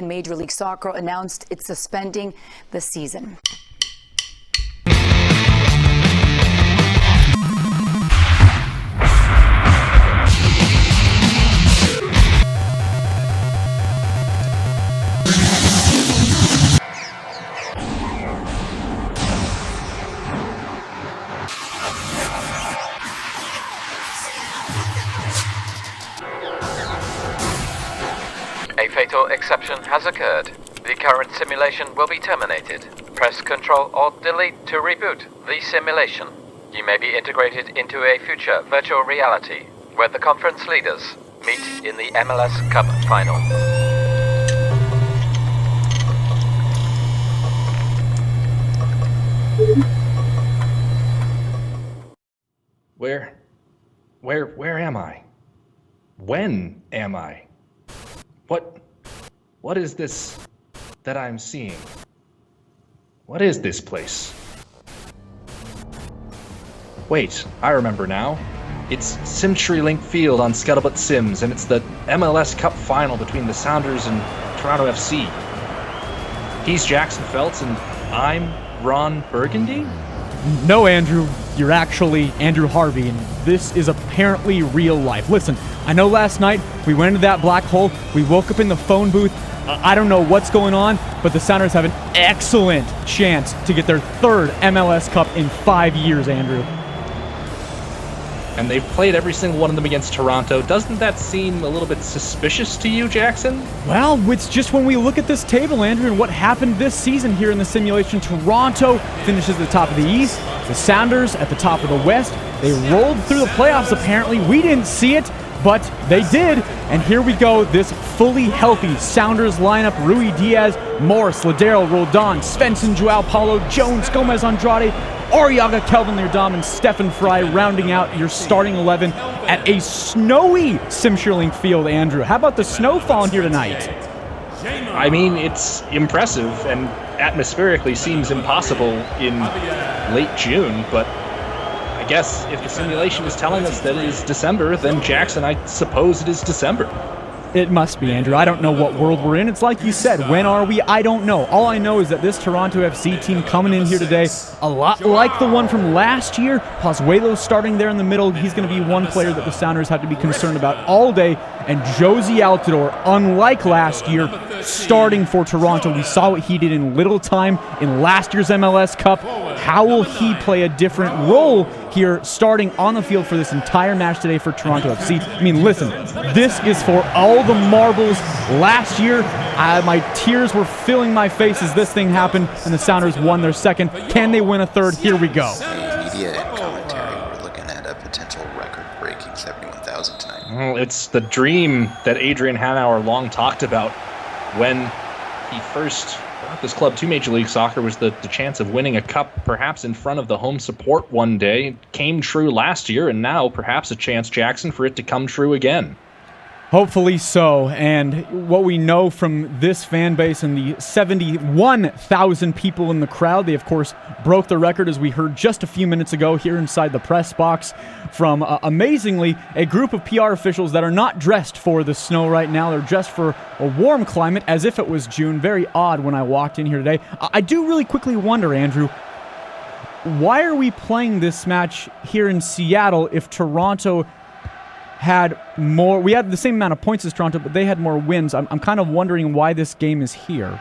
Major League Soccer announced it's suspending the season. A fatal exception has occurred. The current simulation will be terminated. Press Ctrl or Delete to reboot the simulation. You may be integrated into a future virtual reality where the conference leaders meet in the MLS Cup Final. Where am I? When am I? What is this that I'm seeing? What is this place? Wait, I remember now. It's CenturyLink Field on Scuttlebutt Sims, and it's the MLS Cup Final between the Sounders and Toronto FC. He's Jackson Feltz, and I'm Ron Burgundy? No, Andrew, you're actually Andrew Harvey, and this is apparently real life. Listen, I know last night we went into that black hole, we woke up in the phone booth. I don't know what's going on, but the Sounders have an excellent chance to get their third MLS Cup in 5 years, Andrew. And they've played every single one of them against Toronto. Doesn't that seem a little bit suspicious to you, Jackson? Well, it's just when we look at this table, Andrew, and what happened this season here in the simulation. Toronto finishes at the top of the East, the Sounders at the top of the West. They rolled through the playoffs, apparently. We didn't see it, but they did. And here we go, this fully healthy Sounders lineup. Rui Diaz, Morris, Ladero, Roldan, Svensson, Joao Paulo, Jones, Gomez Andrade, Arriaga, Kelvin Leerdam, and Stefan Fry rounding out your starting 11 at a snowy CenturyLink Field, Andrew. How about the snow falling here tonight? I mean, it's impressive and atmospherically seems impossible in late June, but I guess if the simulation is telling us that it is December, then Jackson, I suppose it is December. It must be, Andrew. I don't know what world we're in. It's like you said, when are we? I don't know. All I know is that this Toronto FC team coming in here today, a lot like the one from last year. Pozuelo's starting there in the middle. He's going to be one player that the Sounders have to be concerned about all day. And Josie Altidore, unlike last year, starting for Toronto. We saw what he did in little time in last year's MLS Cup. How will he play a different role here starting on the field for this entire match today for Toronto FC? I mean, listen, this is for all the marbles. Last year, my tears were filling my face as this thing happened, and the Sounders won their second. Can they win a third? Here we go. Media and commentary, we're looking at a potential record-breaking 71,000 tonight. Well, it's the dream that Adrian Hanauer long talked about when he first brought this club to Major League Soccer, was the chance of winning a cup perhaps in front of the home support one day. It came true last year, and now perhaps a chance, Jackson, for it to come true again. Hopefully so, and what we know from this fan base and the 71,000 people in the crowd, they of course broke the record as we heard just a few minutes ago here inside the press box from, amazingly, a group of PR officials that are not dressed for the snow right now. They're dressed for a warm climate as if it was June. Very odd when I walked in here today. I do really quickly wonder, Andrew, why are we playing this match here in Seattle if Toronto had more? We had the same amount of points as Toronto, but they had more wins. I'm kind of wondering why this game is here.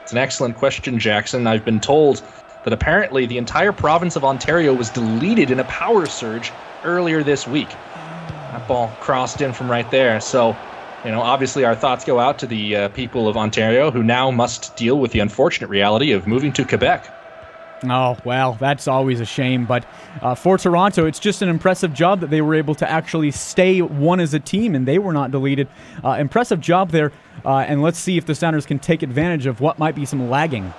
It's an excellent question, Jackson. I've been told that apparently the entire province of Ontario was deleted in a power surge earlier this week. That ball crossed in from right there. So, obviously our thoughts go out to the people of Ontario who now must deal with the unfortunate reality of moving to Quebec. Oh, well, that's always a shame. But for Toronto, it's just an impressive job that they were able to actually stay one as a team, and they were not deleted. Impressive job there. And let's see if the Sounders can take advantage of what might be some lagging.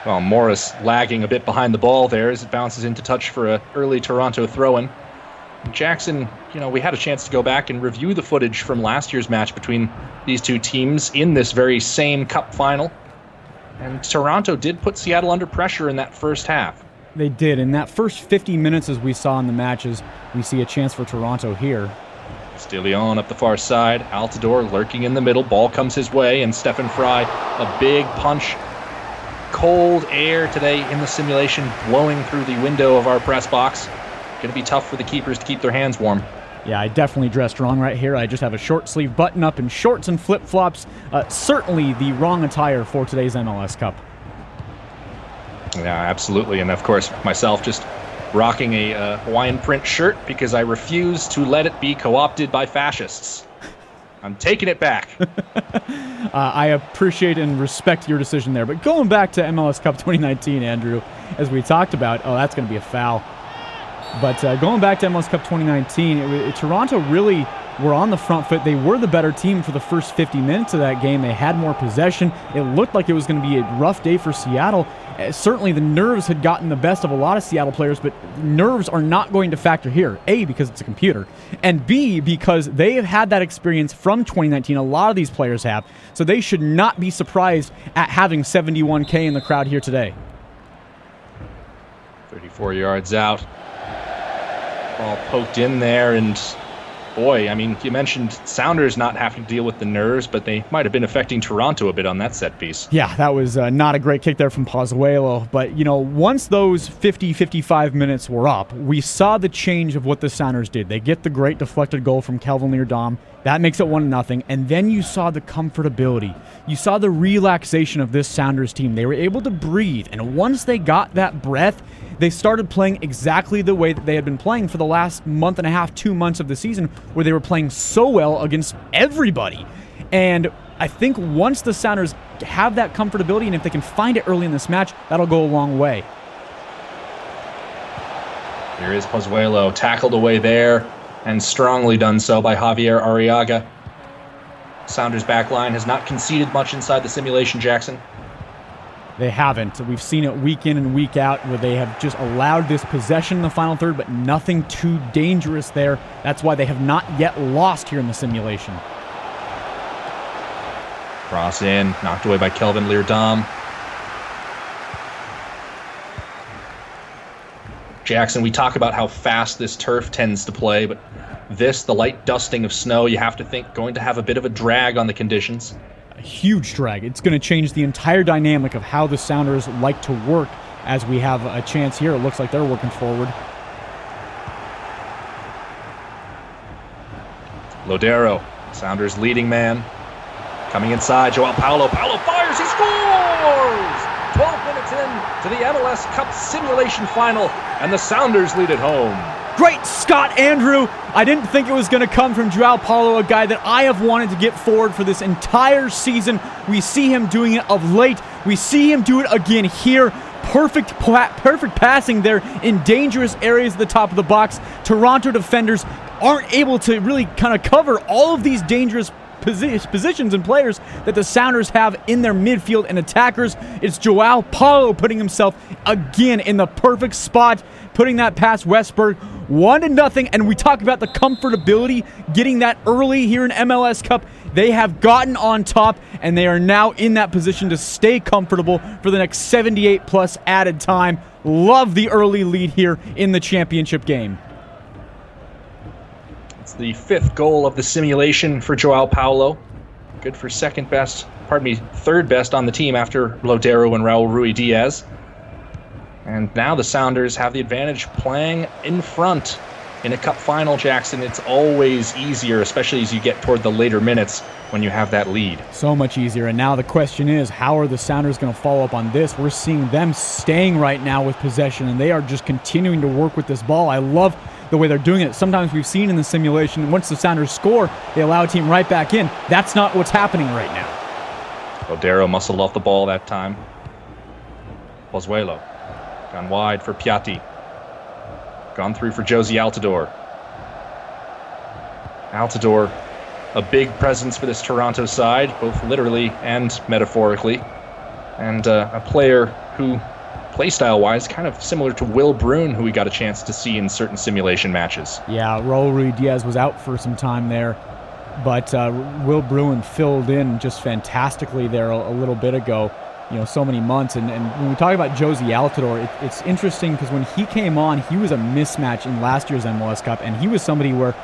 Well, Morris lagging a bit behind the ball there as it bounces into touch for an early Toronto throw-in. Jackson, we had a chance to go back and review the footage from last year's match between these two teams in this very same Cup Final. And Toronto did put Seattle under pressure in that first half. They did. In that first 50 minutes, as we saw in the matches, we see a chance for Toronto here. Stilion up the far side. Altidore lurking in the middle. Ball comes his way, and Stefan Fry, a big punch. Cold air today in the simulation, blowing through the window of our press box. Going to be tough for the keepers to keep their hands warm. Yeah, I definitely dressed wrong right here. I just have a short sleeve button up and shorts and flip-flops. Certainly the wrong attire for today's MLS Cup. Yeah, absolutely. And of course, myself just rocking a Hawaiian print shirt because I refuse to let it be co-opted by fascists. I'm taking it back. I appreciate and respect your decision there. But going back to MLS Cup 2019, Andrew, as we talked about, that's going to be a foul. But going back to MLS Cup 2019, Toronto really were on the front foot. They were the better team for the first 50 minutes of that game. They had more possession. It looked like it was going to be a rough day for Seattle. Certainly the nerves had gotten the best of a lot of Seattle players, but nerves are not going to factor here. A, because it's a computer, and B, because they have had that experience from 2019. A lot of these players have. So they should not be surprised at having 71K in the crowd here today. 34 yards out. Ball poked in there, and boy, I mean, you mentioned Sounders not having to deal with the nerves, but they might have been affecting Toronto a bit on that set piece. Yeah, that was not a great kick there from Pozuelo. But, once those 50-55 minutes were up, we saw the change of what the Sounders did. They get the great deflected goal from Kelvin Leerdam. That makes it 1-0. And then you saw the comfortability. You saw the relaxation of this Sounders team. They were able to breathe. And once they got that breath, they started playing exactly the way that they had been playing for the last month and a half, 2 months of the season, where they were playing so well against everybody. And I think once the Sounders have that comfortability, and if they can find it early in this match, that'll go a long way. Here is Pozuelo, tackled away there, and strongly done so by Javier Arriaga. Sounders backline has not conceded much inside the simulation, Jackson. They haven't. We've seen it week in and week out where they have just allowed this possession in the final third, but nothing too dangerous there. That's why they have not yet lost here in the simulation. Cross in, knocked away by Kelvin Leerdam. Jackson, we talk about how fast this turf tends to play, but the light dusting of snow, you have to think going to have a bit of a drag on the conditions. A huge drag. It's going to change the entire dynamic of how the Sounders like to work as we have a chance here. It looks like they're working forward. Lodero, Sounders leading man. Coming inside, Joao Paulo. Paulo fires, he scores! 12 minutes in to the MLS Cup simulation final, and the Sounders lead it home. Great Scott, Andrew! I didn't think it was going to come from Joao Paulo, a guy that I have wanted to get forward for this entire season. We see him doing it of late. We see him do it again here. Perfect passing there in dangerous areas at the top of the box. Toronto defenders aren't able to really kind of cover all of these dangerous positions and players that the Sounders have in their midfield and attackers. It's Joao Paulo putting himself again in the perfect spot, putting that past Westberg. 1-0, and we talk about the comfortability, getting that early here in MLS Cup. They have gotten on top, and they are now in that position to stay comfortable for the next 78-plus added time. Love the early lead here in the championship game. It's the 5th goal of the simulation for Joao Paulo. Good for third best on the team after Lodero and Raul Ruidiaz. And now the Sounders have the advantage playing in front in a cup final, Jackson. It's always easier, especially as you get toward the later minutes when you have that lead. So much easier. And now the question is, how are the Sounders going to follow up on this? We're seeing them staying right now with possession, and they are just continuing to work with this ball. I love the way they're doing it. Sometimes we've seen in the simulation, once the Sounders score, they allow a team right back in. That's not what's happening right now. Lodero muscled off the ball that time. Pozuelo. Gone wide for Piatti. Gone through for Josie Altidore. Altidore, a big presence for this Toronto side, both literally and metaphorically. And a player who, playstyle-wise, kind of similar to Will Bruin, who we got a chance to see in certain simulation matches. Yeah, Raul Ruidiaz was out for some time there, but Will Bruin filled in just fantastically there a little bit ago. so many months. And when we talk about Josie Altidore, it's interesting because when he came on, he was a mismatch in last year's MLS Cup, and he was somebody where,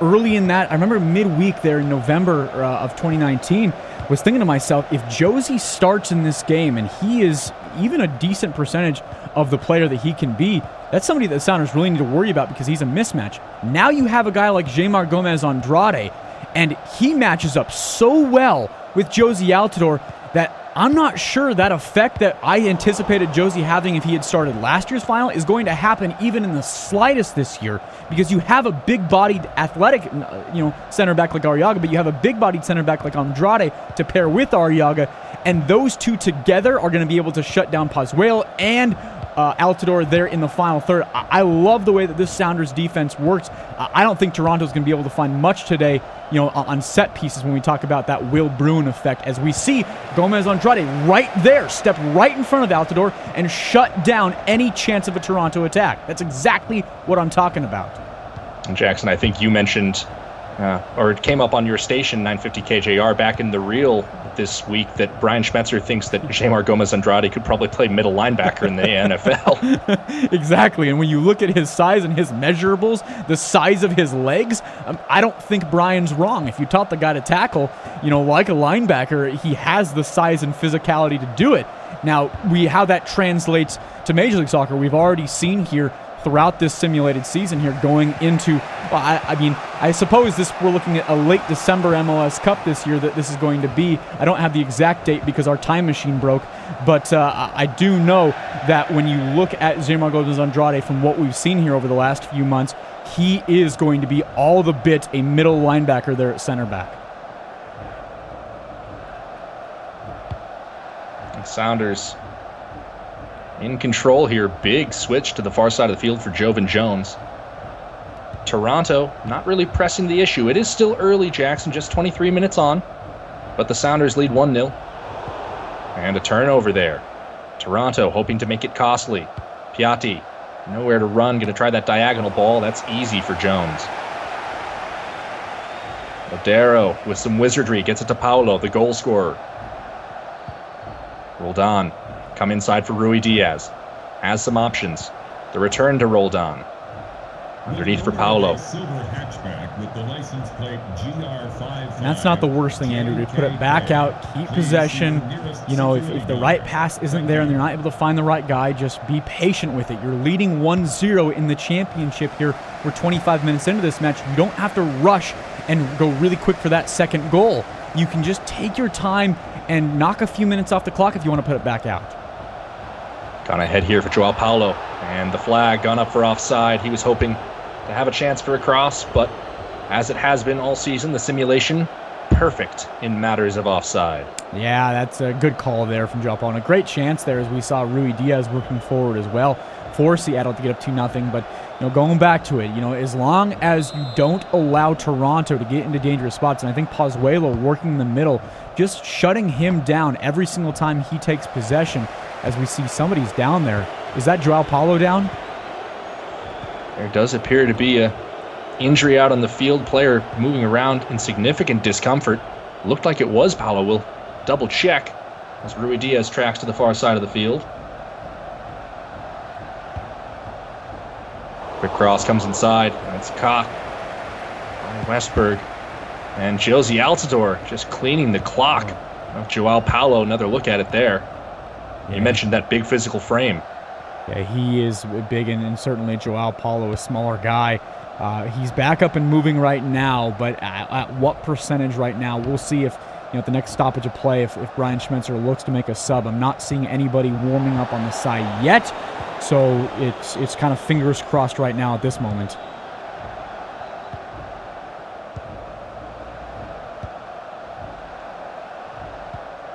early in that, I remember midweek there in November of 2019, was thinking to myself, if Josie starts in this game and he is even a decent percentage of the player that he can be, that's somebody that the Sounders really need to worry about because he's a mismatch. Now you have a guy like Jeimar Gomez Andrade, and he matches up so well with Josie Altidore that I'm not sure that effect that I anticipated Josie having if he had started last year's final is going to happen even in the slightest this year, because you have a big-bodied, athletic, center back like Arriaga, but you have a big-bodied center back like Andrade to pair with Arriaga, and those two together are going to be able to shut down Pozuelo and Altidore there in the final third. I love the way that this Sounders defense works. I don't think Toronto's going to be able to find much today, on set pieces when we talk about that Will Bruin effect, as we see Gomez Andrade right there, step right in front of Altidore and shut down any chance of a Toronto attack. That's exactly what I'm talking about. And Jackson, I think you mentioned, or it came up on your station, 950 KJR, back in the reel this week, that Brian Schmetzer thinks that Jeimar Gomez Andrade could probably play middle linebacker in the NFL. Exactly, and when you look at his size and his measurables, the size of his legs, I don't think Brian's wrong. If you taught the guy to tackle, like a linebacker, he has the size and physicality to do it. Now, how that translates to Major League Soccer, we've already seen here throughout this simulated season here going into, I suppose we're looking at a late December MLS Cup this year that this is going to be. I don't have the exact date because our time machine broke, but I do know that when you look at Jeimar Gomez Andrade from what we've seen here over the last few months, he is going to be all the bit a middle linebacker there at center back. Sounders in control here. Big switch to the far side of the field for Jovan Jones. Toronto not really pressing the issue. It is still early, Jackson, just 23 minutes on, but the Sounders lead 1-0. And a turnover there. Toronto hoping to make it costly. Piatti, nowhere to run, going to try that diagonal ball. That's easy for Jones. Odero with some wizardry gets it to Paulo, the goal scorer. Roldan, come inside for Rui Diaz. Has some options. The return to Roldan. Underneath for Paulo. And that's not the worst thing, Andrew, to put it back out, keep possession. If the right pass isn't there and they're not able to find the right guy, just be patient with it. You're leading 1-0 in the championship here. We're 25 minutes into this match. You don't have to rush and go really quick for that second goal. You can just take your time and knock a few minutes off the clock if you want to put it back out. Gone ahead here for Joao Paulo, and the flag gone up for offside. He was hoping to have a chance for a cross, but as it has been all season, the simulation perfect in matters of offside. Yeah, that's a good call there from Joao Paulo. And a great chance there as we saw Rui Diaz working forward as well for Seattle to get up 2-0. But going back to it, as long as you don't allow Toronto to get into dangerous spots, and I think Pozuelo working in the middle, just shutting him down every single time he takes possession, as we see somebody's down there. Is that Joao Paulo down? There does appear to be a injury out on the field, player moving around in significant discomfort. Looked like it was Paulo. We'll double check as Rui Diaz tracks to the far side of the field. Quick cross comes inside, and it's caught by Westberg. And Josie Altidore just cleaning the clock. Joao Paulo, another look at it there. Yeah. You mentioned that big physical frame. Yeah, he is big, and certainly Joao Paulo, a smaller guy. He's back up and moving right now, but at what percentage right now? We'll see if, at the next stoppage of play, if Brian Schmetzer looks to make a sub. I'm not seeing anybody warming up on the side yet, so it's kind of fingers crossed right now at this moment.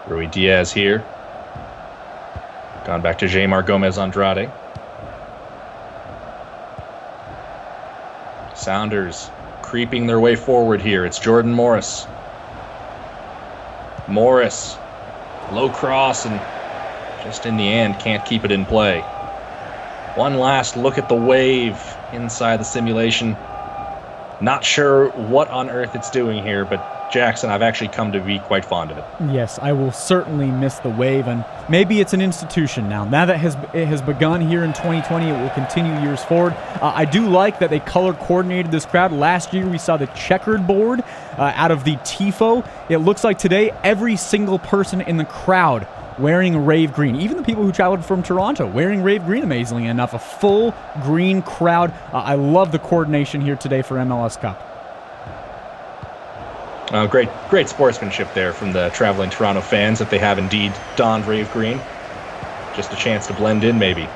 Rui Diaz here. Gone back to Jeimar Gomez Andrade. Sounders creeping their way forward here. It's Jordan Morris. Morris, low cross, and just in the end can't keep it in play. One last look at the wave inside the simulation. Not sure what on earth it's doing here, but Jackson, I've actually come to be quite fond of it. Yes, I will certainly miss the wave, and maybe it's an institution now. Now that it has begun here in 2020, it will continue years forward. I do like that they color coordinated this crowd. Last year, we saw the checkered board out of the TIFO. It looks like today, every single person in the crowd wearing rave green. Even the people who traveled from Toronto wearing rave green, amazingly enough. A full green crowd. I love the coordination here today for MLS Cup. Great sportsmanship there from the traveling Toronto fans that they have indeed donned rave green. Just a chance to blend in, maybe.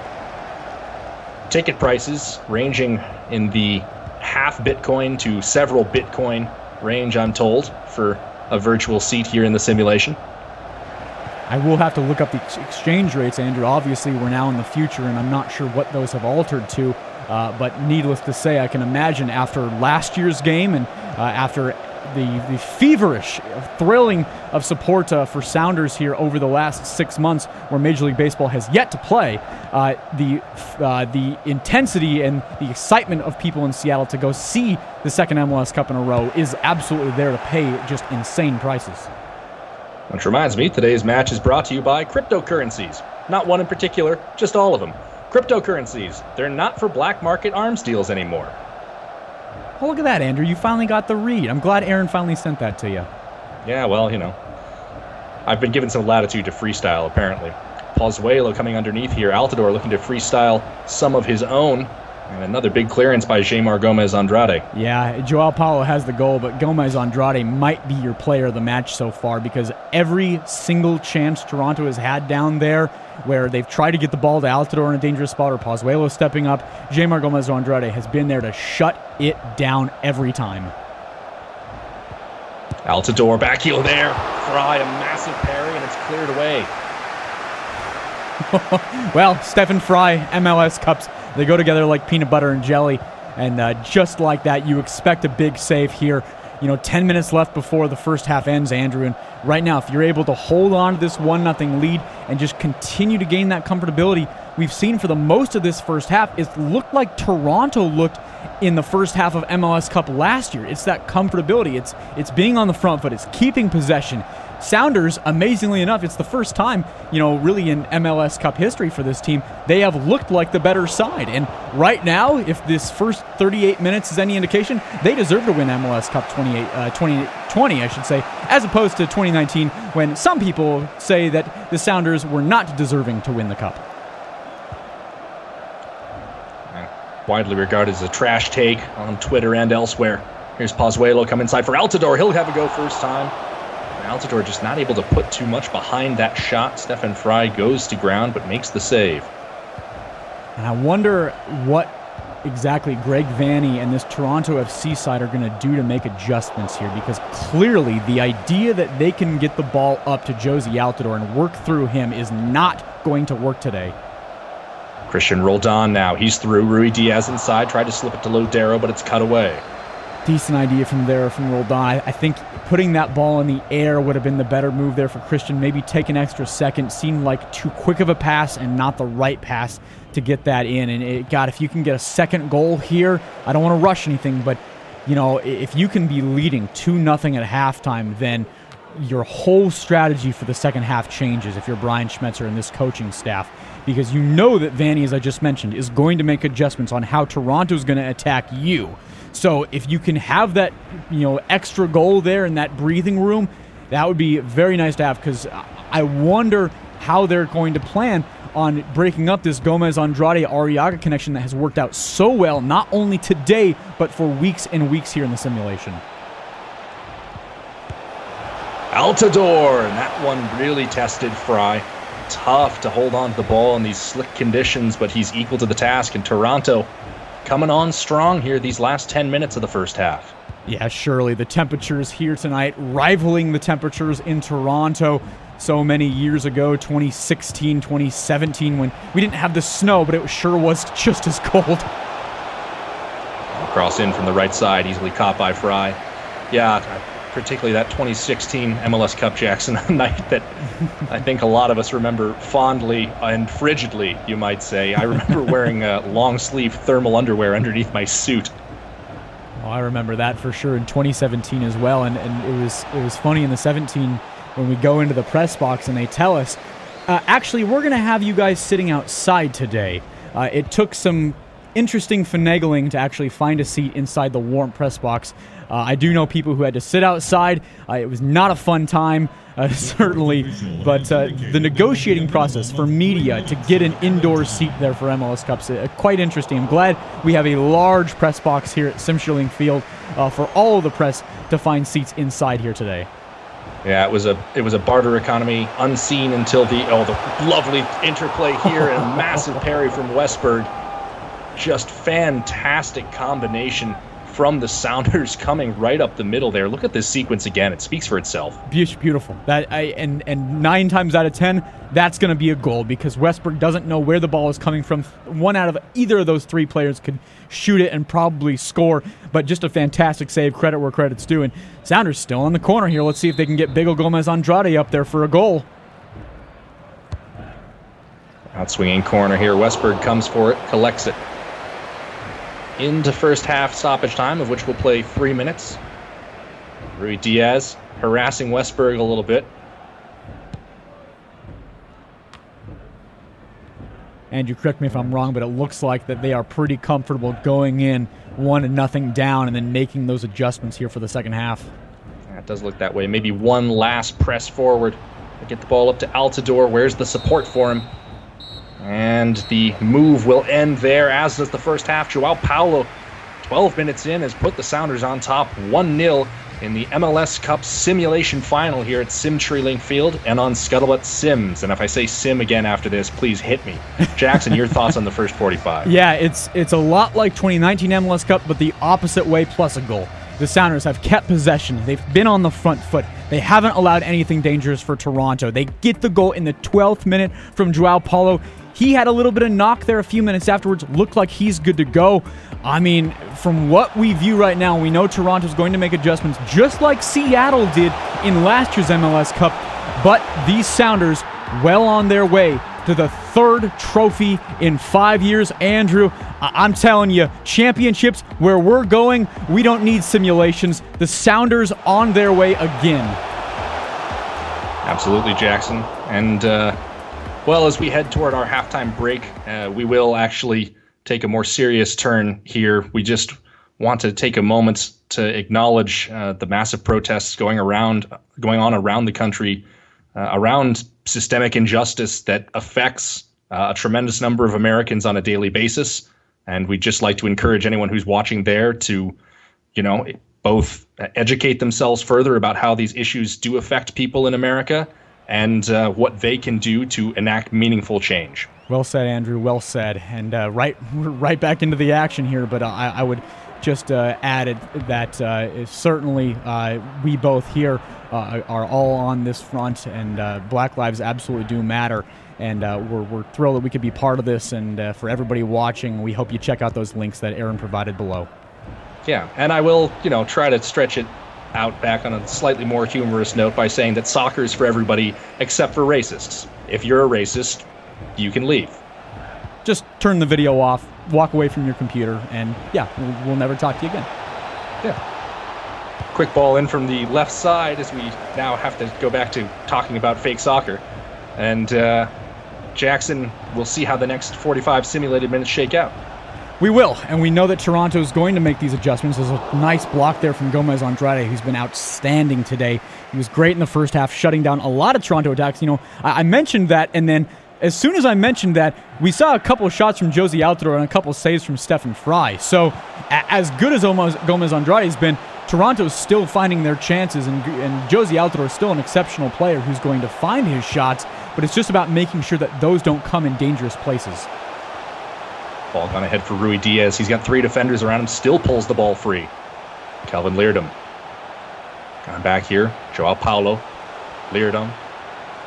Ticket prices ranging in the half Bitcoin to several Bitcoin range, I'm told, for a virtual seat here in the simulation. I will have to look up the exchange rates, Andrew. Obviously, we're now in the future, and I'm not sure what those have altered to. But needless to say, I can imagine after last year's game and after the feverish, thrilling of support for Sounders here over the last 6 months, where Major League Baseball has yet to play, the intensity and the excitement of people in Seattle to go see the second MLS Cup in a row is absolutely there to pay just insane prices. Which reminds me, today's match is brought to you by cryptocurrencies. Not one in particular, just all of them. Cryptocurrencies. They're not for black market arms deals anymore. Oh, look at that, Andrew. You finally got the read. I'm glad Aaron finally sent that to you. Yeah, well, I've been given some latitude to freestyle, apparently. Pozuelo coming underneath here. Altidore looking to freestyle some of his own. And another big clearance by Jamar Gomez-Andrade. Yeah, Joao Paulo has the goal, but Gomez-Andrade might be your player of the match so far because every single chance Toronto has had down there where they've tried to get the ball to Altidore in a dangerous spot or Pozuelo stepping up, Jamar Gomez-Andrade has been there to shut it down every time. Altidore back heel there. Fry, a massive parry, and it's cleared away. Well, Stephen Fry, MLS Cups, they go together like peanut butter and jelly, and just like that, you expect a big save here. 10 minutes left before the first half ends, Andrew, and right now, if you're able to hold on to this 1-0 lead and just continue to gain that comfortability, we've seen for the most of this first half, it looked like Toronto looked in the first half of MLS Cup last year. It's that comfortability. It's being on the front foot. It's keeping possession. Sounders, amazingly enough, it's the first time, really in MLS Cup history for this team, they have looked like the better side. And right now, if this first 38 minutes is any indication, they deserve to win MLS Cup 2020, I should say, as opposed to 2019, when some people say that the Sounders were not deserving to win the Cup. Widely regarded as a trash take on Twitter and elsewhere. Here's Pozuelo come inside for Altidore. He'll have a go first time. Altidore just not able to put too much behind that shot. Stephen Fry goes to ground but makes the save. And I wonder what exactly Greg Vanney and this Toronto FC side are going to do to make adjustments here, because clearly the idea that they can get the ball up to Jozy Altidore and work through him is not going to work today. Christian Roldan now. He's through. Rui Diaz inside. Tried to slip it to Lodero, but it's cut away. Decent idea from Roldan. I think putting that ball in the air would have been the better move there for Christian. Maybe take an extra second. Seemed like too quick of a pass and not the right pass to get that in. And God, if you can get a second goal here, I don't want to rush anything, but if you can be leading 2-0 at halftime, then your whole strategy for the second half changes if you're Brian Schmetzer and this coaching staff, because you know that Vanney, as I just mentioned, is going to make adjustments on how Toronto's going to attack you. So if you can have that, extra goal there in that breathing room, that would be very nice to have, because I wonder how they're going to plan on breaking up this Gomez-Andrade-Arriaga connection that has worked out so well, not only today, but for weeks and weeks here in the simulation. Altidore, and that one really tested Fry. Tough to hold on to the ball in these slick conditions, but he's equal to the task, and Toronto coming on strong here these last 10 minutes of the first half. Yeah, surely the temperatures here tonight rivaling the temperatures in Toronto so many years ago, 2016, 2017, when we didn't have the snow, but it sure was just as cold. Cross in from the right side, easily caught by Fry. Yeah, particularly that 2016 MLS Cup, Jackson, a night that I think a lot of us remember fondly and frigidly, you might say. I remember wearing long-sleeve thermal underwear underneath my suit. Oh, I remember that for sure in 2017 as well, and it was funny in the 17 when we go into the press box and they tell us, actually, we're going to have you guys sitting outside today. It took some interesting finagling to actually find a seat inside the warm press box. I do know people who had to sit outside. It was not a fun time, certainly, but the negotiating process for media to get an indoor seat there for MLS Cups, quite interesting. I'm glad we have a large press box here at Simshirling Field for all of the press to find seats inside here today. Yeah, it was a barter economy, unseen until the lovely interplay here and a massive parry from Westberg. Just fantastic combination from the Sounders coming right up the middle there. Look at this sequence again. It speaks for itself. Beautiful. And 9 times out of 10, that's going to be a goal because Westberg doesn't know where the ball is coming from. One out of either of those 3 players could shoot it and probably score, but just a fantastic save. Credit where credit's due. And Sounders still in the corner here. Let's see if they can get Bigel Gomez Andrade up there for a goal. Outswinging corner here. Westberg comes for it, collects it. Into first half stoppage time, of which we'll play 3 minutes. Rui Diaz harassing Westberg a little bit. Andrew, correct me if I'm wrong, but it looks like that they are pretty comfortable going in 1-0 down and then making those adjustments here for the second half. Yeah, it does look that way. Maybe one last press forward to get the ball up to Altidore. Where's the support for him? And the move will end there, as does the first half. Joao Paulo, 12 minutes in, has put the Sounders on top 1-0 in the MLS Cup simulation final here at Simshirling Field and on Scuttlebutt Sims. And if I say sim again after this, please hit me. Jackson, your thoughts on the first 45? Yeah, it's a lot like 2019 MLS Cup, but the opposite way plus a goal. The Sounders have kept possession. They've been on the front foot. They haven't allowed anything dangerous for Toronto. They get the goal in the 12th minute from Joao Paulo. He had a little bit of knock there a few minutes afterwards. Looked like he's good to go. I mean, from what we view right now, we know Toronto's going to make adjustments just like Seattle did in last year's MLS Cup. But these Sounders, well on their way to the 3rd trophy in 5 years. Andrew, I'm telling you, championships, where we're going, we don't need simulations. The Sounders on their way again. Absolutely, Jackson. And, well, as we head toward our halftime break, we will actually take a more serious turn here. We just want to take a moment to acknowledge the massive protests going on around the country, around systemic injustice that affects a tremendous number of Americans on a daily basis. And we'd just like to encourage anyone who's watching there to, both educate themselves further about how these issues do affect people in America and what they can do to enact meaningful change. Well said, Andrew. Well said. And right back into the action here, but I would just add that certainly we both here are all on this front, and Black lives absolutely do matter. And we're thrilled that we could be part of this. And for everybody watching, we hope you check out those links that Aaron provided below. Yeah, and I will, try to stretch it out back on a slightly more humorous note by saying that soccer is for everybody except for racists. If you're a racist, you can leave. Just turn the video off, walk away from your computer, and we'll never talk to you again. Yeah. Quick ball in from the left side as we now have to go back to talking about fake soccer. And Jackson, we'll see how the next 45 simulated minutes shake out. We will, and we know that Toronto is going to make these adjustments. There's a nice block there from Gomez Andrade, who's been outstanding today. He was great in the first half, shutting down a lot of Toronto attacks. I mentioned that, and then as soon as I mentioned that, we saw a couple of shots from Josie Altidore and a couple of saves from Stephen Fry. So as good as Gomez Andrade has been, Toronto's still finding their chances, and Josie Altidore is still an exceptional player who's going to find his shots, but it's just about making sure that those don't come in dangerous places. Ball gone ahead for Rui Diaz. He's got 3 defenders around him, still pulls the ball free. Calvin Leardom. Gone back here. Joao Paulo. Leardom.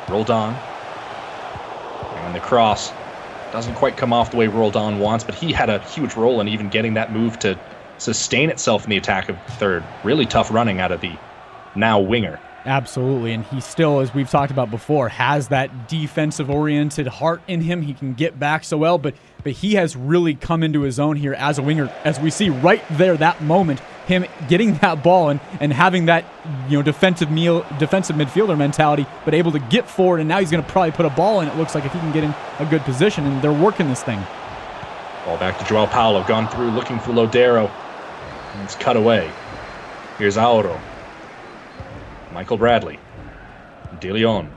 Roldan. And the cross doesn't quite come off the way Roldan wants, but he had a huge role in even getting that move to sustain itself in the attack of third. Really tough running out of the now winger. Absolutely, and he still, as we've talked about before, has that defensive-oriented heart in him. He can get back so well, but he has really come into his own here as a winger, as we see right there, that moment, him getting that ball and having that defensive midfielder mentality, but able to get forward, and now he's going to probably put a ball in, it looks like, if he can get in a good position, and they're working this thing. Ball back to Joao Paulo, gone through looking for Lodero, and it's cut away. Here's Auro. Michael Bradley. De Leon.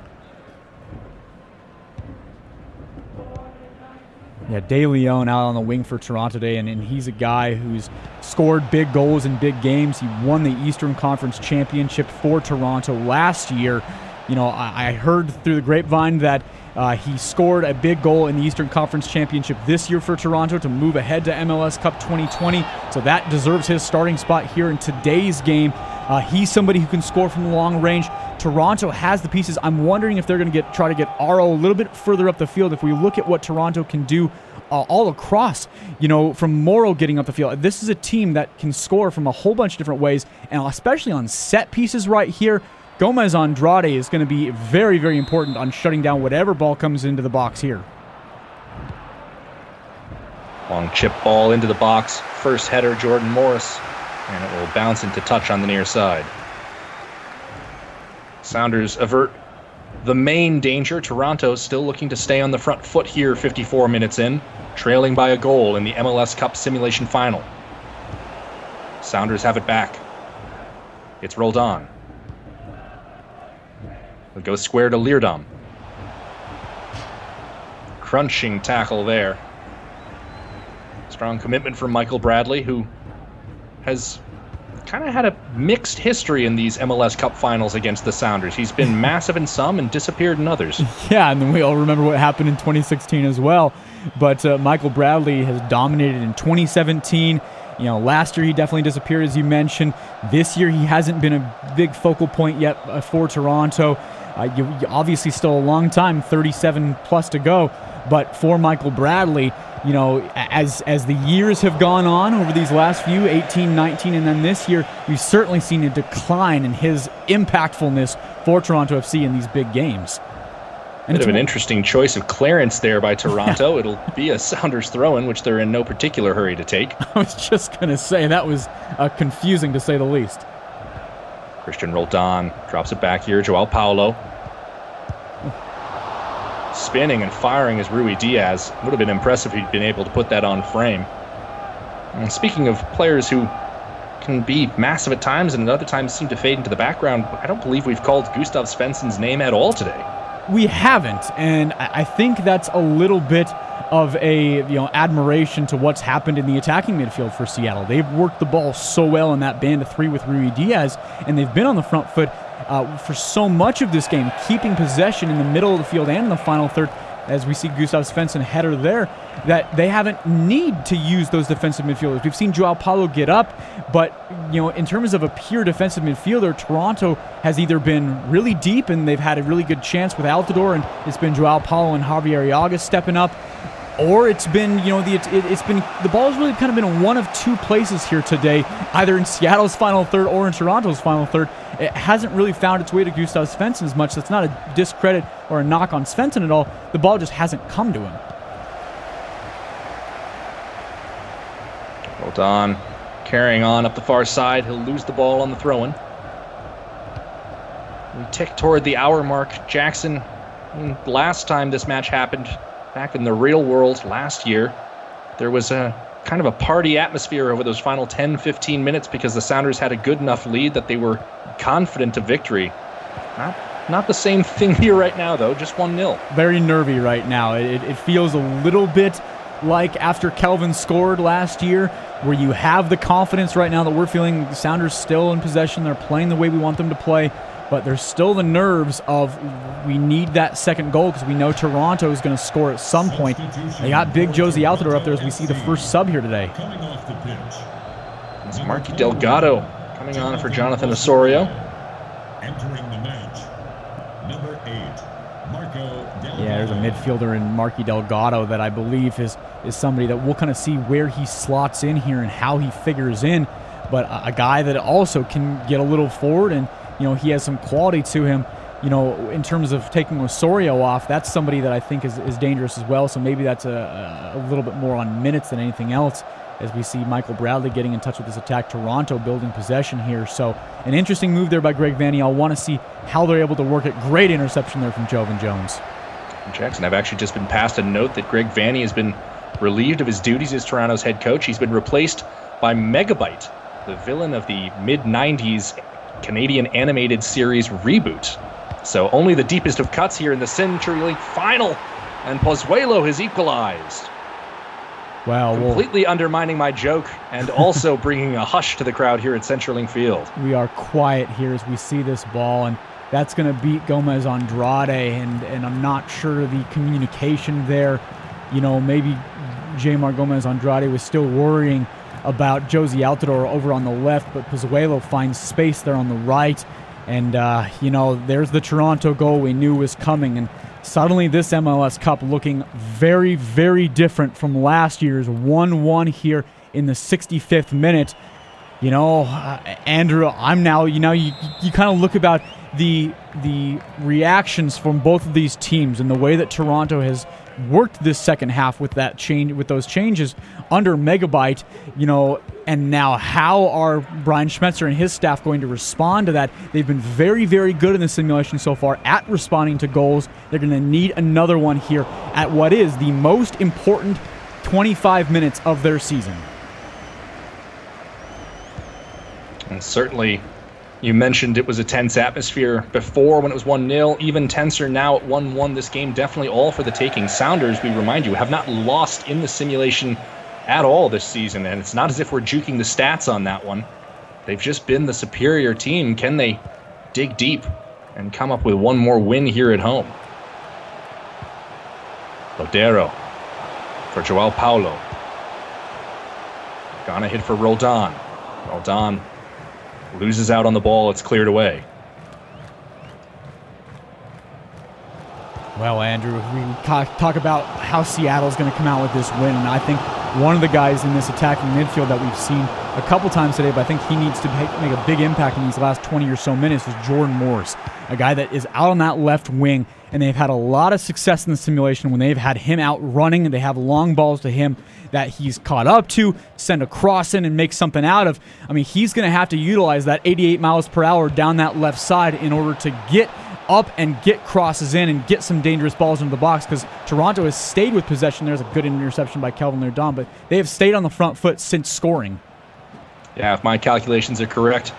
Yeah, De Leon out on the wing for Toronto today, and he's a guy who's scored big goals in big games. He won the Eastern Conference Championship for Toronto last year. I heard through the grapevine that he scored a big goal in the Eastern Conference Championship this year for Toronto to move ahead to MLS Cup 2020, so that deserves his starting spot here in today's game. He's somebody who can score from long range. Toronto has the pieces. I'm wondering if they're going to try to get Aro a little bit further up the field. If we look at what Toronto can do all across, from Morrow getting up the field, this is a team that can score from a whole bunch of different ways, and especially on set pieces right here. Gomez Andrade is going to be very, very important on shutting down whatever ball comes into the box here. Long chip ball into the box. First header, Jordan Morris. And it will bounce into touch on the near side. Sounders avert the main danger. Toronto still looking to stay on the front foot here 54 minutes in, trailing by a goal in the MLS Cup Simulation Final. Sounders have it back. It's rolled on. It goes square to Leerdam. Crunching tackle there. Strong commitment from Michael Bradley, who has kind of had a mixed history in these MLS Cup finals against the Sounders. He's been massive in some and disappeared in others. Yeah, and then we all remember what happened in 2016 as well. But Michael Bradley has dominated in 2017. Last year he definitely disappeared, as you mentioned. This year he hasn't been a big focal point yet for Toronto. You obviously still a long time, 37 plus to go. But for Michael Bradley, as the years have gone on over these last few, 18, 19, and then this year, we've certainly seen a decline in his impactfulness for Toronto FC in these big games. Bit of an interesting choice of clearance there by Toronto. Yeah. It'll be a Sounders throw-in, which they're in no particular hurry to take. I was just going to say, that was confusing to say the least. Christian Roldan drops it back here. Joao Paulo. Spinning and firing as Rui Diaz. Would have been impressive if he'd been able to put that on frame. And speaking of players who can be massive at times and at other times seem to fade into the background, I don't believe we've called Gustav Svensson's name at all today. We haven't, and I think that's a little bit of a admiration to what's happened in the attacking midfield for Seattle. They've worked the ball so well in that band of three with Rui Diaz, and they've been on the front foot for so much of this game, keeping possession in the middle of the field and in the final third, as we see Gustav Svensson header there, that they haven't need to use those defensive midfielders. We've seen Joao Paulo get up, but in terms of a pure defensive midfielder, Toronto has either been really deep and they've had a really good chance with Altidore, and it's been Joao Paulo and Javier Arriaga stepping up, or it's been the ball's really kind of been in one of two places here today, either in Seattle's final third or in Toronto's final third. It hasn't really found its way to Gustav Svensson as much. That's not a discredit or a knock on Svensson at all. The ball just hasn't come to him. Hold on. Carrying on up the far side. He'll lose the ball on the throw-in. We tick toward the hour mark. Jackson, last time this match happened, back in the real world last year, there was a kind of a party atmosphere over those final 10-15 minutes because the Sounders had a good enough lead that they were confident of victory. Not the same thing here right now, though, just 1-0. Very nervy right now. It feels a little bit like after Kelvin scored last year, where you have the confidence right now that we're feeling the Sounders still in possession. They're playing the way we want them to play, but there's still the nerves of we need that second goal because we know Toronto is going to score at some point. They got big Josie Altidore up there as we see the first sub here today. It's Marky Delgado coming on for Jonathan Osorio. Entering the match, number 8, Marco Delgado. Yeah, there's a midfielder in Marky Delgado that I believe is somebody that we'll kind of see where he slots in here and how he figures in, but a guy that also can get a little forward and he has some quality to him. In terms of taking Osorio off, that's somebody that I think is dangerous as well. So maybe that's a little bit more on minutes than anything else, as we see Michael Bradley getting in touch with this attack. Toronto building possession here. So an interesting move there by Greg Vanney. I'll want to see how they're able to work it. Great interception there from Jovan Jones. Jackson, I've actually just been passed a note that Greg Vanney has been relieved of his duties as Toronto's head coach. He's been replaced by Megabyte, the villain of the mid-90s Canadian animated series Reboot. So only the deepest of cuts here in the CenturyLink final, and Pozuelo has equalized. Wow, completely undermining my joke and also bringing a hush to the crowd here at CenturyLink Field. We are quiet here as we see this ball, and that's going to beat Gomez Andrade, and I'm not sure the communication there. Maybe Jaymar Gomez Andrade was still worrying about Josie Altidore over on the left, but Pozuelo finds space there on the right. And, there's the Toronto goal we knew was coming. And suddenly this MLS Cup looking very, very different from last year's 1-1 here in the 65th minute. Andrew, I'm now, you kind of look about the reactions from both of these teams and the way that Toronto has worked this second half with that change, with those changes under Megabyte, and now how are Brian Schmetzer and his staff going to respond to that? They've been very, very good in the simulation so far at responding to goals. They're going to need another one here at what is the most important 25 minutes of their season. And certainly, you mentioned it was a tense atmosphere before when it was 1-0, even tenser now at 1-1. This game definitely all for the taking. Sounders, we remind you, have not lost in the simulation at all this season, and it's not as if we're juking the stats on that one. They've just been the superior team. Can they dig deep and come up with one more win here at home? Lodero for Joao Paulo. Gonna hit for Roldan. Roldan loses out on the ball. It's cleared away. Well, Andrew, we talk about how Seattle's going to come out with this win, and I think one of the guys in this attacking midfield that we've seen a couple times today, but I think he needs to make a big impact in these last 20 or so minutes, is Jordan Morris, a guy that is out on that left wing, and they've had a lot of success in the simulation when they've had him out running, and they have long balls to him that he's caught up to, send a cross in and make something out of. I mean, he's going to have to utilize that 88 miles per hour down that left side in order to get up and get crosses in and get some dangerous balls into the box, because Toronto has stayed with possession. There's a good interception by Kelvin Lardon, but they have stayed on the front foot since scoring. Yeah, if my calculations are correct,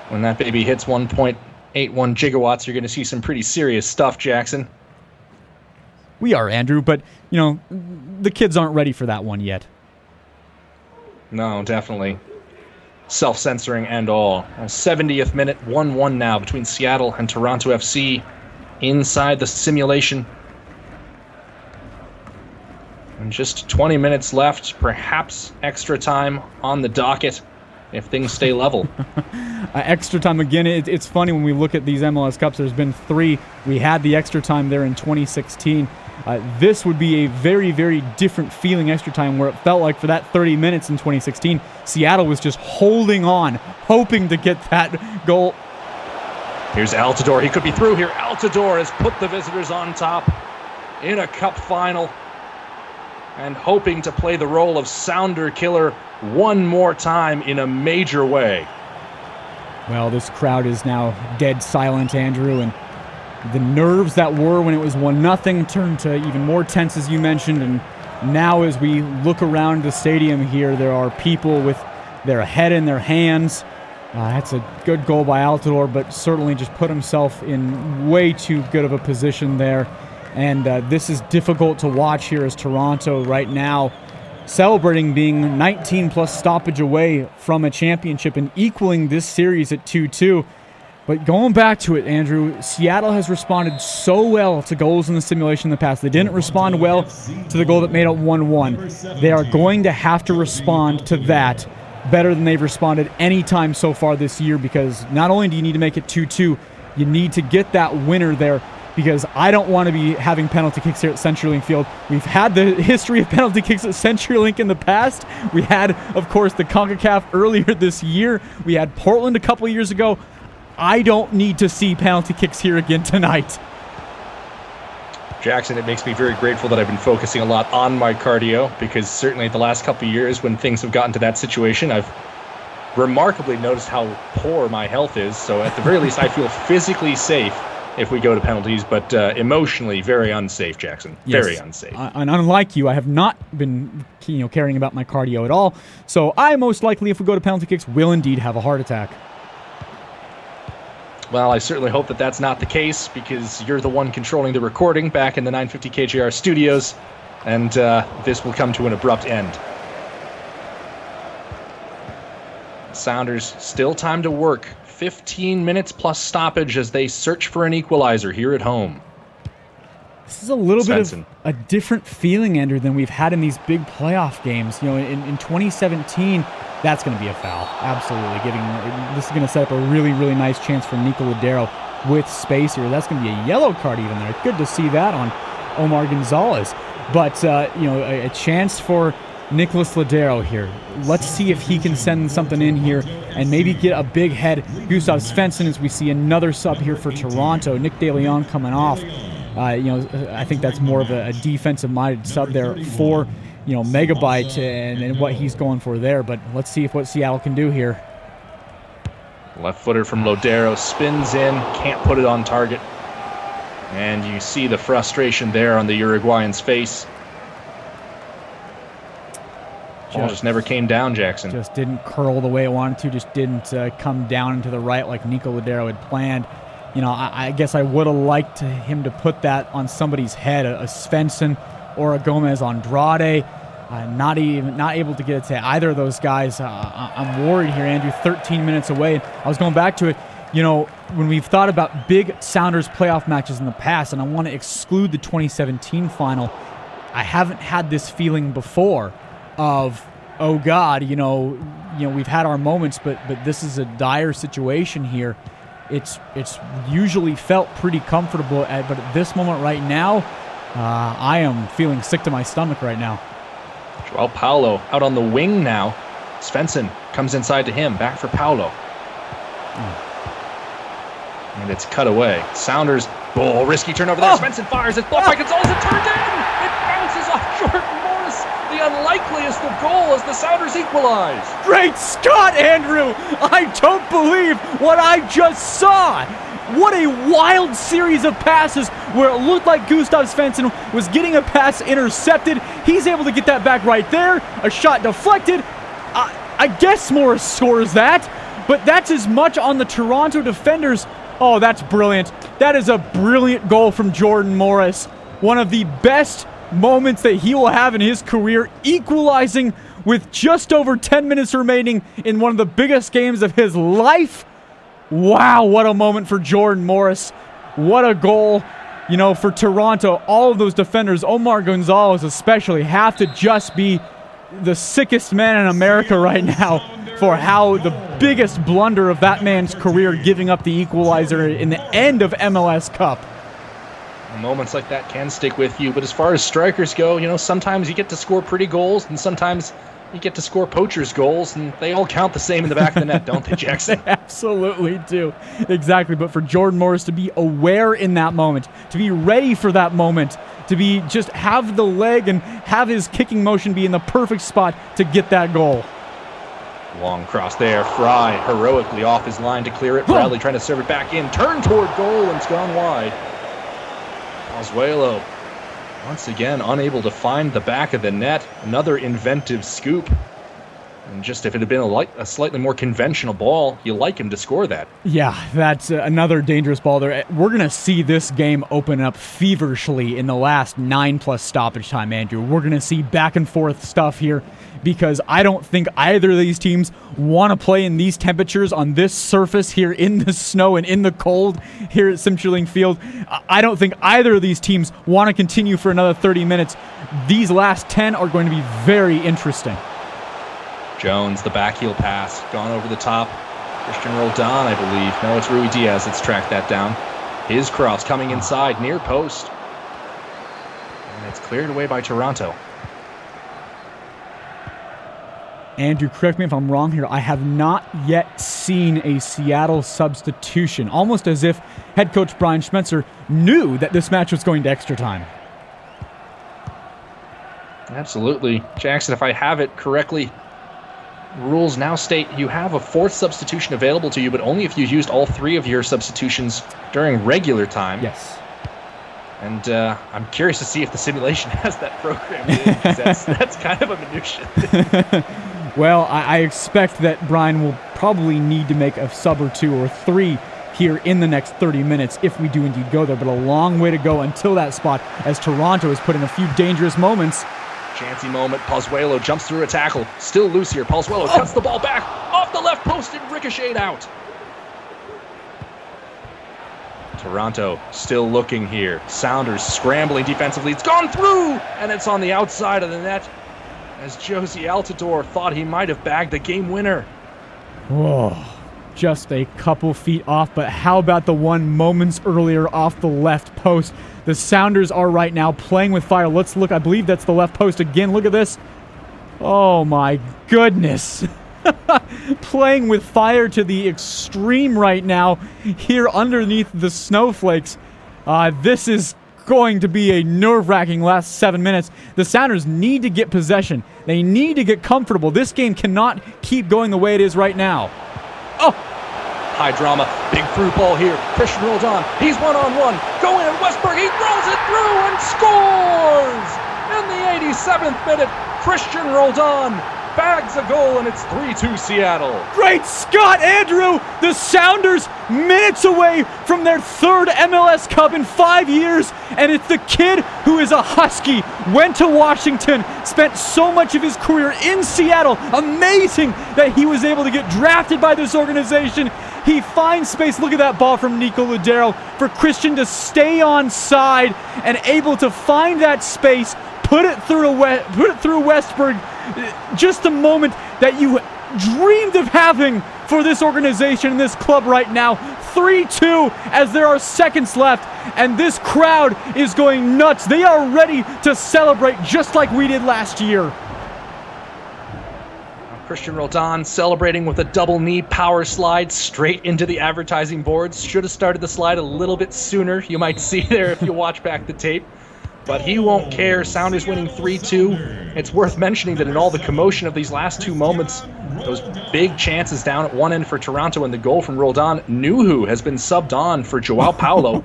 when that baby hits 1.81 gigawatts, you're going to see some pretty serious stuff, Jackson. We are, Andrew, but, the kids aren't ready for that one yet. No, definitely. Self-censoring and all. 70th minute, 1-1 now between Seattle and Toronto FC inside the simulation. And just 20 minutes left, perhaps extra time on the docket if things stay level. Extra time again. It's funny when we look at these MLS Cups. There's been 3. We had the extra time there in 2016. This would be a very, very different feeling extra time, where it felt like for that 30 minutes in 2016, Seattle was just holding on, hoping to get that goal. Here's Altidore. He could be through here. Altidore has put the visitors on top in a cup final and hoping to play the role of sounder killer one more time in a major way. Well, this crowd is now dead silent, Andrew, and the nerves that were when it was 1-0 turned to even more tense, as you mentioned, and now as we look around the stadium here, there are people with their head in their hands. That's a good goal by Altidore, but certainly just put himself in way too good of a position there. And this is difficult to watch here as Toronto right now celebrating being 19-plus stoppage away from a championship and equaling this series at 2-2. But going back to it, Andrew, Seattle has responded so well to goals in the simulation in the past. They didn't respond well to the goal that made it 1-1. They are going to have to respond to that better than they've responded any time so far this year, because not only do you need to make it 2-2, you need to get that winner there, because I don't want to be having penalty kicks here at CenturyLink Field. We've had the history of penalty kicks at CenturyLink in the past. We had, of course, the CONCACAF earlier this year. We had Portland a couple years ago. I don't need to see penalty kicks here again tonight. Jackson, it makes me very grateful that I've been focusing a lot on my cardio, because certainly the last couple of years when things have gotten to that situation, I've remarkably noticed how poor my health is. So at the very least, I feel physically safe if we go to penalties, but emotionally very unsafe, Jackson. Yes. Very unsafe. And unlike you, I have not been caring about my cardio at all. So I most likely, if we go to penalty kicks, will indeed have a heart attack. Well, I certainly hope that that's not the case, because you're the one controlling the recording back in the 950 KJR studios, and this will come to an abrupt end. Sounders still time to work. 15 minutes plus stoppage as they search for an equalizer here at home. This is a little Svensson. bit of a different feeling, Andrew, than we've had in these big playoff games. In 2017, that's going to be a foul. Absolutely. This is going to set up a really, really nice chance for Nico Lodeiro with space here. That's going to be a yellow card even there. Good to see that on Omar Gonzalez. But, a chance for Nicolas Lodeiro here. Let's see if he can send something in here and maybe get a big head. Gustav Svensson, as we see another sub here for Toronto. Nick De Leon coming off. I think that's more of a defensive-minded sub there for, Megabyte and what he's going for there. But let's see what Seattle can do here. Left footer from Lodeiro spins in, can't put it on target. And you see the frustration there on the Uruguayan's face. Just never came down, Jackson. Just didn't curl the way it wanted to. Just didn't come down and to the right like Nico Lodeiro had planned. I guess I would have liked him to put that on somebody's head, a Svensson or a Gomez Andrade. Not able to get it to either of those guys. I'm worried here, Andrew. 13 minutes away. I was going back to it. When we've thought about big Sounders playoff matches in the past, and I want to exclude the 2017 final, I haven't had this feeling before of, oh God, we've had our moments, but this is a dire situation here. It's usually felt pretty comfortable, but at this moment right now, I am feeling sick to my stomach right now. Joao Paulo out on the wing now. Svensson comes inside to him, back for Paulo. And it's cut away. Sounders, risky turnover there. Svensson fires, it's blocked by Gonzalez, it turned in! It bounces off Jordan Morris, the unlikeliest of goals as the Sounders equalize. Great Scott, Andrew! I don't believe what I just saw! What a wild series of passes where it looked like Gustav Svensson was getting a pass intercepted. He's able to get that back right there. A shot deflected. I guess Morris scores that, but that's as much on the Toronto defenders. Oh, that's brilliant. That is a brilliant goal from Jordan Morris. One of the best moments that he will have in his career, equalizing with just over 10 minutes remaining in one of the biggest games of his life. Wow, what a moment for Jordan Morris. What a goal. For Toronto, all of those defenders, Omar Gonzalez especially, have to just be the sickest man in America right now for how the biggest blunder of that man's career, giving up the equalizer in the end of MLS Cup. Moments like that can stick with you, but as far as strikers go, sometimes you get to score pretty goals, and sometimes you get to score poachers' goals, and they all count the same in the back of the net, don't they, Jackson? They absolutely do. Exactly. But for Jordan Morris to be aware in that moment, to be ready for that moment, to be just have the leg and have his kicking motion be in the perfect spot to get that goal. Long cross there. Fry heroically off his line to clear it. Bradley trying to serve it back in. Turn toward goal, and it's gone wide. Pozuelo once again unable to find the back of the net. Another inventive scoop. And just if it had been a slightly more conventional ball, you like him to score that. Yeah, that's another dangerous ball there. We're going to see this game open up feverishly in the last 9+ stoppage time, Andrew. We're going to see back and forth stuff here because I don't think either of these teams want to play in these temperatures on this surface here in the snow and in the cold here at Simchurling Field. I don't think either of these teams want to continue for another 30 minutes. These last 10 are going to be very interesting. Jones, the backheel pass, gone over the top. Christian Roldan, I believe. No, it's Rui Diaz that's tracked that down. His cross coming inside, near post. And it's cleared away by Toronto. Andrew, correct me if I'm wrong here. I have not yet seen a Seattle substitution, almost as if head coach Brian Schmetzer knew that this match was going to extra time. Absolutely. Jackson, if I have it correctly, rules now state you have a fourth substitution available to you, but only if you used all 3 of your substitutions during regular time. Yes. And I'm curious to see if the simulation has that programmed in, 'cause that's kind of a minutia. Well, I expect that Brian will probably need to make a sub or 2 or 3 here in the next 30 minutes if we do indeed go there, but a long way to go until that spot as Toronto has put in a few dangerous moments. Chancy moment, Pozuelo jumps through a tackle, still loose here. Pozuelo cuts the ball back, off the left post and ricocheted out. Toronto still looking here. Sounders scrambling defensively. It's gone through, and it's on the outside of the net as Josie Altidore thought he might have bagged the game winner. Whoa, just a couple feet off, but how about the one moments earlier off the left post? The Sounders are right now playing with fire. Let's look. I believe that's the left post again. Look at this. Oh, my goodness. Playing with fire to the extreme right now here underneath the snowflakes. This is going to be a nerve-wracking last 7 minutes. The Sounders need to get possession. They need to get comfortable. This game cannot keep going the way it is right now. Oh! High drama, big through ball here. Christian Roldan, he's one-on-one. Go in, Westberg, he throws it through and scores! In the 87th minute, Christian Roldan bags a goal, and it's 3-2 Seattle. Great Scott, Andrew! The Sounders minutes away from their 3rd MLS Cup in 5 years, and it's the kid who is a Husky, went to Washington, spent so much of his career in Seattle. Amazing that he was able to get drafted by this organization. He finds space. Look at that ball from Nico Lodeiro for Christian to stay on side and able to find that space, put it through Westberg. Just the moment that you dreamed of having for this organization and this club right now. 3-2 as there are seconds left, and this crowd is going nuts. They are ready to celebrate just like we did last year. Christian Roldan celebrating with a double knee power slide straight into the advertising boards. Should have started the slide a little bit sooner. You might see there if you watch back the tape. But he won't care. Sounders winning 3-2. It's worth mentioning that in all the commotion of these last 2 moments, those big chances down at one end for Toronto and the goal from Roldan, Nuhu has been subbed on for Joao Paulo.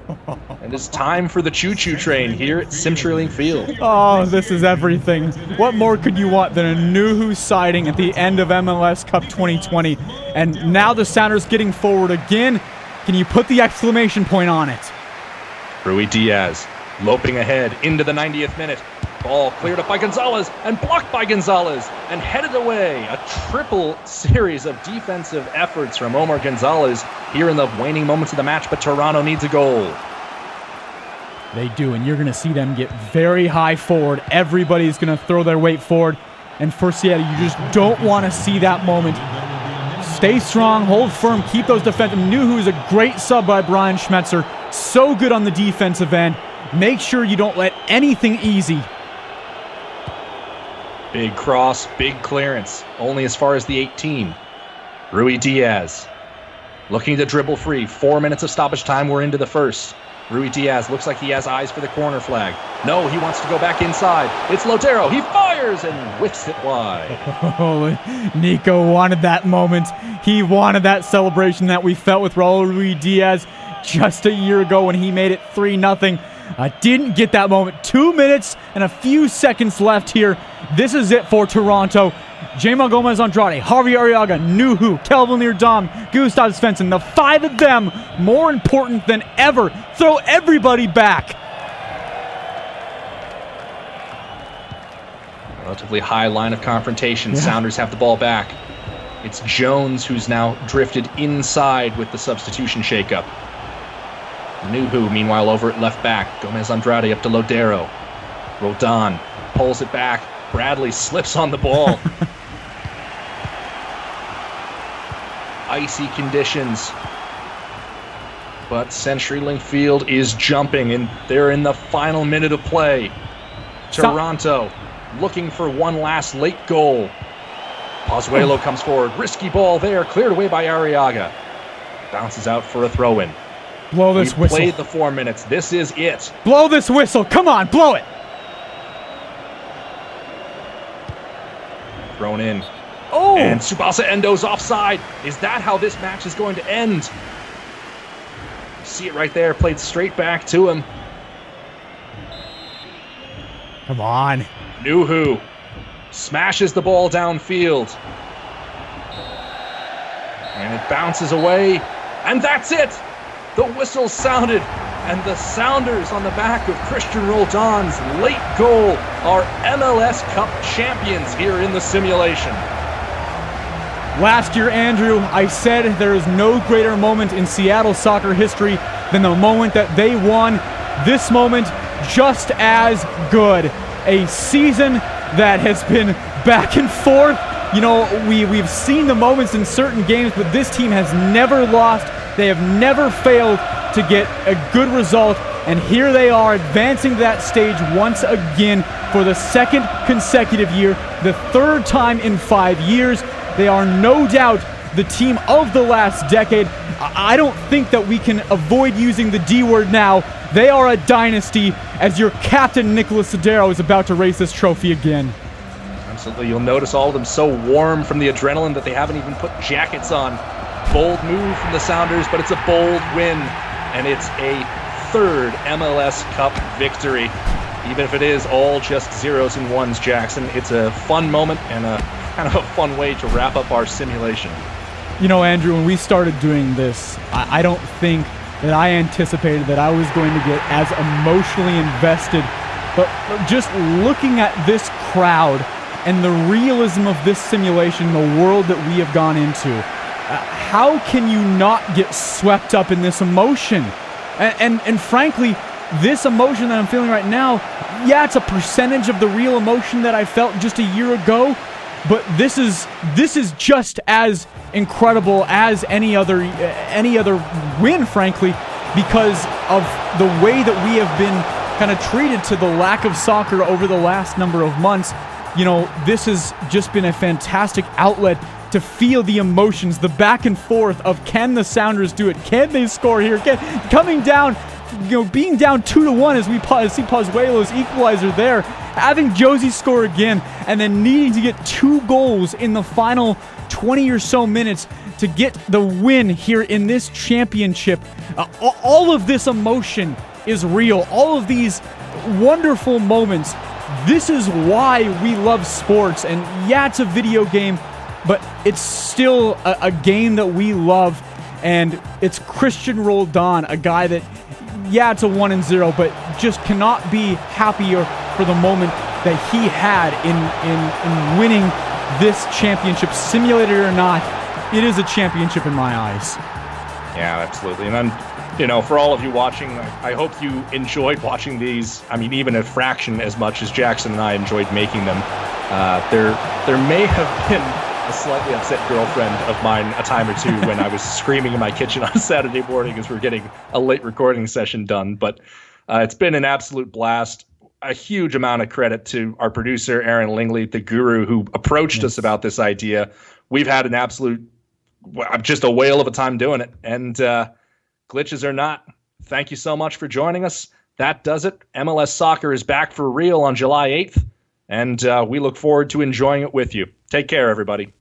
And it's time for the choo-choo train here at CenturyLink Field. Oh, this is everything. What more could you want than a Nuhu sighting at the end of MLS Cup 2020? And now the Sounders getting forward again. Can you put the exclamation point on it? Rui Diaz loping ahead into the 90th minute. Ball cleared up by Gonzalez and blocked by Gonzalez and headed away. A triple series of defensive efforts from Omar Gonzalez here in the waning moments of the match, but Toronto needs a goal. They do, and you're going to see them get very high forward. Everybody's going to throw their weight forward. And for Seattle, you just don't want to see that moment. Stay strong, hold firm, keep those defensive. Nuhu is a great sub by Brian Schmetzer. So good on the defensive end. Make sure you don't let anything easy. Big cross, big clearance, only as far as the 18. Rui Diaz looking to dribble free. 4 minutes of stoppage time, we're into the first. Rui Diaz looks like he has eyes for the corner flag. No, he wants to go back inside. It's Lodeiro. He fires and whiffs it wide. Oh, Nico wanted that moment. He wanted that celebration that we felt with Raul Rui Diaz just a year ago when he made it 3-0. Didn't get that moment. 2 minutes and a few seconds left here. This is it for Toronto. Jamal Gomez Andrade, Javier Arriaga, Nuhu, Kelvin Leerdam, Gustav Svensson, the 5 of them, more important than ever. Throw everybody back. Relatively high line of confrontation. Yeah. Sounders have the ball back. It's Jones who's now drifted inside with the substitution shakeup. Nuhu, meanwhile, over at left back. Gomez Andrade up to Lodeiro. Roldan pulls it back. Bradley slips on the ball. Icy conditions. But CenturyLink Field is jumping, and they're in the final minute of play. Toronto looking for one last late goal. Pozuelo comes forward. Risky ball there. Cleared away by Arriaga. Bounces out for a throw-in. Blow this whistle. Played the 4 minutes. This is it. Blow this whistle. Come on, blow it. Thrown in. Oh! And Tsubasa Endo's offside. Is that how this match is going to end? See it right there. Played straight back to him. Come on. Nuhu smashes the ball downfield. And it bounces away. And that's it. The whistle sounded. And the Sounders, on the back of Christian Roldan's late goal, are MLS Cup champions here in the simulation. Last year, Andrew, I said there is no greater moment in Seattle soccer history than the moment that they won. This moment, just as good. A season that has been back and forth. You know, we've seen the moments in certain games, but this team has never lost. They have never failed to get a good result, and here they are advancing to that stage once again for the second consecutive year, the third time in 5 years. They are no doubt the team of the last decade. I don't think that we can avoid using the D word now. They are a dynasty, as your captain, Nicolas Sodero, is about to raise this trophy again. Absolutely. You'll notice all of them so warm from the adrenaline that they haven't even put jackets on. Bold move from the Sounders, but it's a bold win, and it's a third MLS Cup victory. Even if it is all just zeros and ones, Jackson, it's a fun moment and a kind of a fun way to wrap up our simulation. You know, Andrew, when we started doing this, I don't think that I anticipated that I was going to get as emotionally invested. But just looking at this crowd and the realism of this simulation, the world that we have gone into, how can you not get swept up in this emotion? And frankly, this emotion that I'm feeling right now, yeah, it's a percentage of the real emotion that I felt just a year ago, but this is just as incredible as any other win, frankly, because of the way that we have been kind of treated to the lack of soccer over the last number of months. You know, this has just been a fantastic outlet to feel the emotions, the back and forth of, can the Sounders do it? Can they score here? Coming down, you know, being down 2-1 as we see Pozuelo's equalizer there, having Josie score again, and then needing to get 2 goals in the final 20 or so minutes to get the win here in this championship. All of this emotion is real. All of these wonderful moments. This is why we love sports. And yeah, it's a video game, but it's still a game that we love. And it's Christian Roldan, a guy that, yeah, it's a 1-0, but just cannot be happier for the moment that he had in winning this championship. Simulated or not, it is a championship in my eyes. Yeah, absolutely. And then, you know, for all of you watching, I hope you enjoyed watching these. I mean, even a fraction as much as Jackson and I enjoyed making them. There may have been a slightly upset girlfriend of mine a time or two when I was screaming in my kitchen on Saturday morning as we're getting a late recording session done. But it's been an absolute blast. A huge amount of credit to our producer, Aaron Lingley, the guru, who approached us about this idea. We've had an absolute, just a whale of a time doing it. And glitches or not, thank you so much for joining us. That does it. MLS Soccer is back for real on July 8th, and we look forward to enjoying it with you. Take care, everybody.